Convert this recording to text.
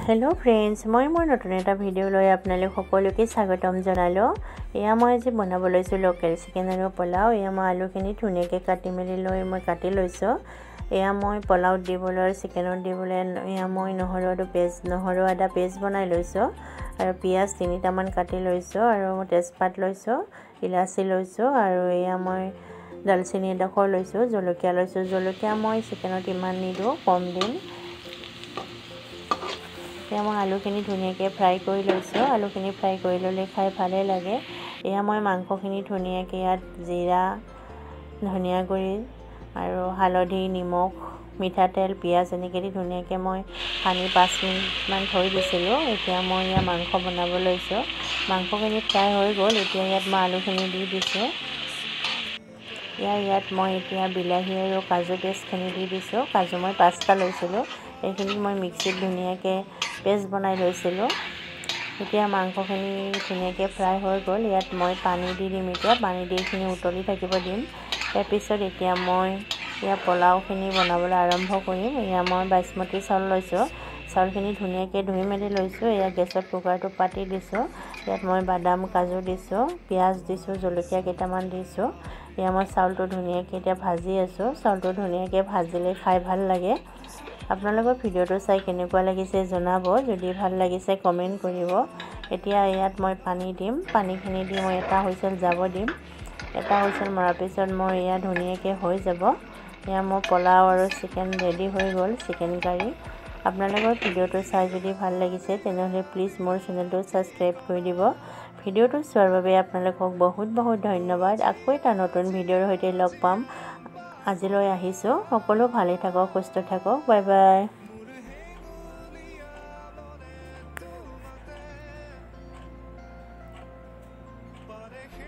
Hello friends मैं नतुन एटा video लै आपनालोक सकलोके स्वागतम जनालो। एया मैं आज बनाब लैसो लोकेल चिकेन आरो पोलाव। एया मैं आलुखिनि धुनियाके काटि मेलि लै मैं काटि लैसो। एया मैं पोलाव दिबोलै चिकेनत दिबोलै एया मैं নহৰু आदा पेस्ट बनाइ लैसो आरो पियाज 3टा मान काटि लैसो आरो तेजपात लैसो इलाची लैसो आरो एया मैं दालचिनी एडखर लैसो जलकिया लैसो। जलकिया मैं चिकेनत इमान निदो कम दिन। मैं आलुखिनि धुनियाके फ्राई कर लैसो। आलुखिनि फ्राई कर लले खाई भाले लागे। एया मैं मांसखिनि धुनियाके यात जीरा धनिया गुड़ी और हालधि निमख मिठातेल पियाज एनेके दि धुनियाके मैं पानी 5 मिनिट मान थई दिसिलो। एतिया मैं या मांस बनाब लैसो। मांसखिनि फ्राई हो गल। एतिया यात मैं आलुखिनि दि दिसो। यात मैं एतिया बिलाही और काजू पेस्टखिनि दि दिसो। काजू मैं 5टा लैसिलो। এইখিনি मैं मिक्सित धुनियाके पेस्ट बनाइ लैसिलो। एतिया मांसखिनि धुनियाके फ्राई हो गल। यात मैं पानी दि दिम। एतिया पानी दि एखिनि उतली থাকিব दिम। তাৰ পিছত এতিয়া মই ইয়া পোলাওখিনি বনাবলৈ আৰম্ভ কৰিম। ইয়া মই বাসমতি চাউল লৈছো। চাউলখিনি ধুনিয়াকে ধুই মেলি লৈছো। ইয়া গেছত কুকাৰটো পাতি দিছো। ইয়াত মই বাদাম কাজু দিছো, পিয়াজ দিছো, জলকীয়া কেইটামান দিছো। ইয়া মই চাউলটো ধুনিয়াকে এতিয়া ভাজি আছো। চাউলটো ধুনিয়াকে ভাজিলে খাই ভাল লাগে। আপোনালোকৰ ভিডিঅ'টো চাই কেনেকুৱা লাগিছে জনাব। যদি ভাল লাগিছে কমেন্ট কৰিব। এতিয়া ইয়াত মই পানী দিম। পানীখিনি দি মই এটা হুইসেল যাব দিম। এটা হুইসেল মৰাৰ পিছত মই ইয়া ধুনিয়াকে হৈ যাব। ইয়া মোৰ পোলাও আৰু চিকেন ৰেডি হৈ গল চিকেন কাৰী। আপোনালোকৰ ভিডিঅ'টো চাই যদি ভাল লাগিছে তেনেহলে প্লিজ মোৰ চেনেলটো সাবস্ক্ৰাইব কৰি দিব। ভিডিঅ'টো চোৱাৰ বাবে আপোনালোকক বহুত বহুত ধন্যবাদ। আকৌ এটা নতুন ভিডিঅ'ৰ সৈতে লগ পাম। আজিলৈ আহিছো। সকলো ভালে থাকক, সুস্থ থাকক। Bye bye. Pareje